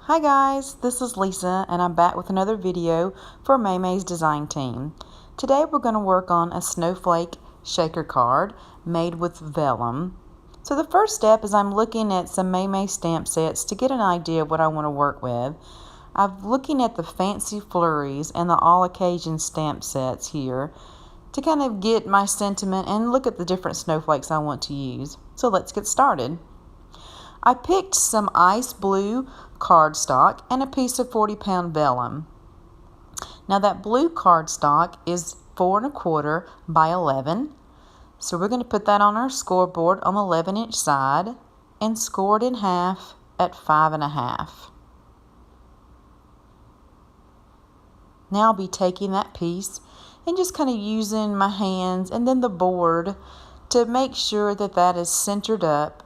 Hi guys, this is Lisa and I'm back with another video for Maymay's design team. Today we're going to work on a snowflake shaker card made with vellum. So the first step is I'm looking at some Maymay stamp sets to get an idea of what I want to work with. I'm looking at the fancy flurries and the all occasion stamp sets here to kind of get my sentiment and look at the different snowflakes I want to use. So let's get started. I picked some ice blue cardstock and a piece of 40-pound vellum. Now that blue cardstock is 4 1/4 by 11. So we're going to put that on our scoreboard on the 11-inch side and score it in half at 5 1/2. Now I'll be taking that piece and just kind of using my hands and then the board to make sure that that is centered up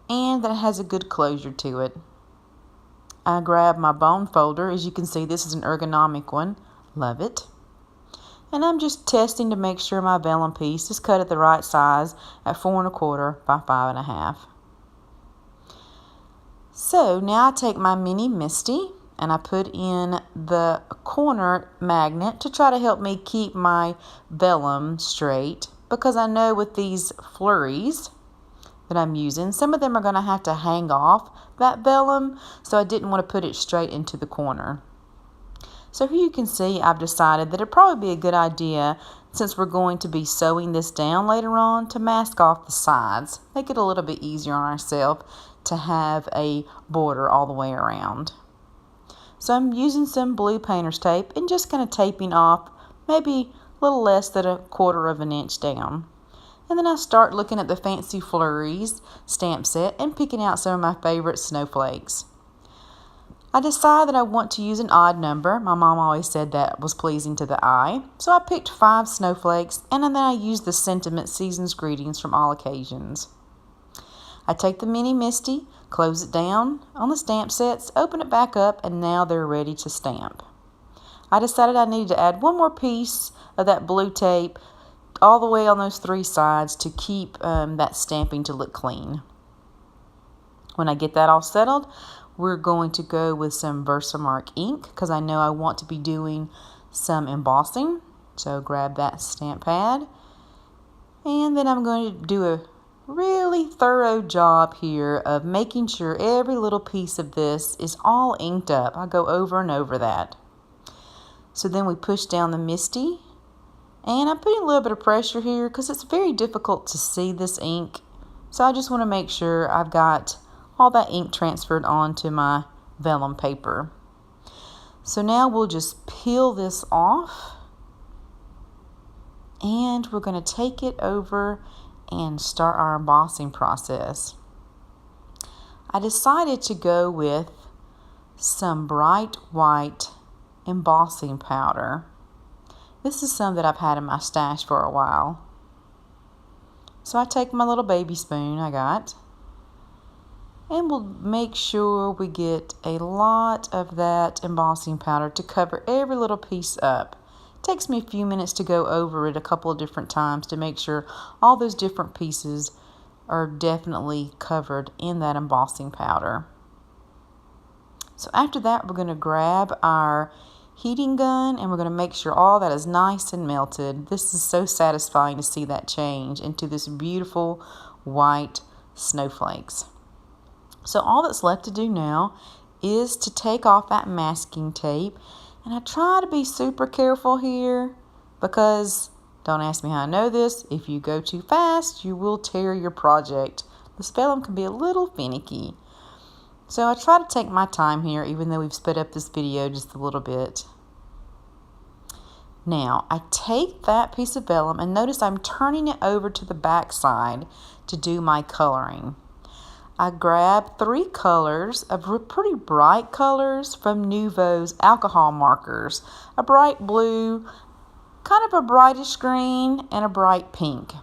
and that it has a good closure to it. I grab my bone folder. As you can see, this is an ergonomic one. Love it. And I'm just testing to make sure my vellum piece is cut at the right size at 4 1/4 by 5 1/2. So now I take my mini Misty and I put in the corner magnet to try to help me keep my vellum straight, because I know with these flurries that I'm using, some of them are going to have to hang off that vellum, so I didn't want to put it straight into the corner. So here you can see I've decided that it'd probably be a good idea, since we're going to be sewing this down later on, to mask off the sides, make it a little bit easier on ourselves to have a border all the way around. So I'm using some blue painter's tape and just kind of taping off maybe a little less than 1/4 of an inch down. And then I start looking at the fancy flurries stamp set and picking out some of my favorite snowflakes. I decide that I want to use an odd number. My mom always said that was pleasing to the eye. So I picked 5 snowflakes, and then I used the sentiment Season's Greetings from All Occasions. I take the mini Misty, close it down on the stamp sets, open it back up, and now they're ready to stamp. I decided I needed to add one more piece of that blue tape all the way on those 3 sides to keep that stamping to look clean. When I get that all settled, we're going to go with some Versamark ink, because I know I want to be doing some embossing. So grab that stamp pad, and then I'm going to do a really thorough job here of making sure every little piece of this is all inked up. I go over and over that. So then we push down the Misty. And I'm putting a little bit of pressure here because it's very difficult to see this ink. So I just want to make sure I've got all that ink transferred onto my vellum paper. So now we'll just peel this off. And we're going to take it over and start our embossing process. I decided to go with some bright white embossing powder. This is some that I've had in my stash for a while. So I take my little baby spoon I got, and we'll make sure we get a lot of that embossing powder to cover every little piece up. It takes me a few minutes to go over it a couple of different times to make sure all those different pieces are definitely covered in that embossing powder. So after that, we're going to grab our heating gun and we're going to make sure all that is nice and melted. This is so satisfying to see that change into this beautiful white snowflakes. So all that's left to do now is to take off that masking tape, and I try to be super careful here because, don't ask me how I know this, if you go too fast you will tear your project. This vellum can be a little finicky. So I try to take my time here, even though we've sped up this video just a little bit. Now, I take that piece of vellum, and notice I'm turning it over to the back side to do my coloring. I grab 3 colors of pretty bright colors from Nuvo's alcohol markers. A bright blue, kind of a brightish green, and a bright pink.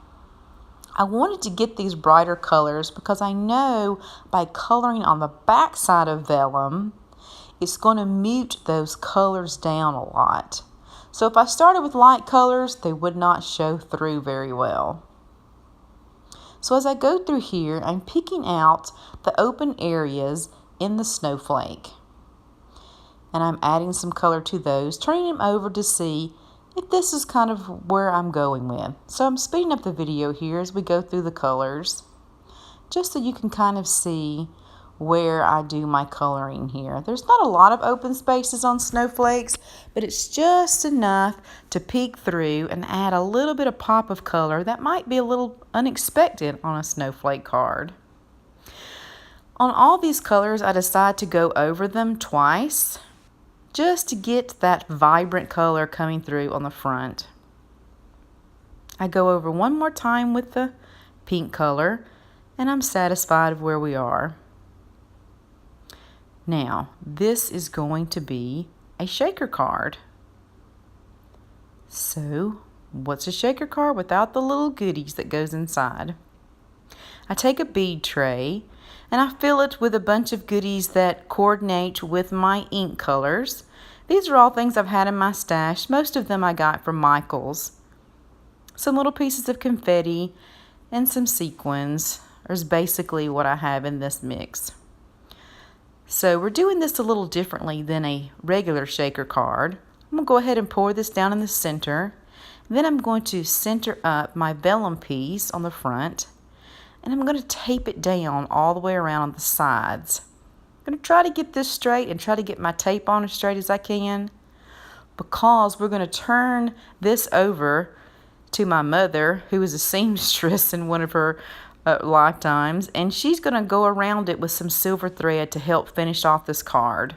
I wanted to get these brighter colors because I know by coloring on the back side of vellum, it's going to mute those colors down a lot. So if I started with light colors, they would not show through very well. So as I go through here, I'm picking out the open areas in the Snowflake. And I'm adding some color to those, turning them over to see if this is kind of where I'm going with. So I'm speeding up the video here as we go through the colors, just so you can kind of see where I do my coloring here. There's not a lot of open spaces on snowflakes, but it's just enough to peek through and add a little bit of pop of color that might be a little unexpected on a snowflake card. On all these colors, I decide to go over them twice, just to get that vibrant color coming through on the front. I go over one more time with the pink color, and I'm satisfied of where we are. Now, this is going to be a shaker card. So, what's a shaker card without the little goodies that goes inside? I take a bead tray and I fill it with a bunch of goodies that coordinate with my ink colors. These are all things I've had in my stash. Most of them I got from Michael's. Some little pieces of confetti and some sequins is basically what I have in this mix. So we're doing this a little differently than a regular shaker card. I'm going to go ahead and pour this down in the center. Then I'm going to center up my vellum piece on the front, and I'm going to tape it down all the way around on the sides. I'm going to try to get this straight and try to get my tape on as straight as I can, because we're going to turn this over to my mother, who is a seamstress in one of her lifetimes, and she's going to go around it with some silver thread to help finish off this card.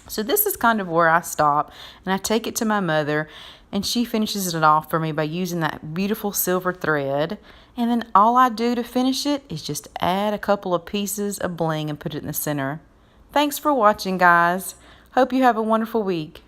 So this is kind of where I stop, and I take it to my mother, and she finishes it off for me by using that beautiful silver thread. And then all I do to finish it is just add a couple of pieces of bling and put it in the center. Thanks for watching, guys. Hope you have a wonderful week.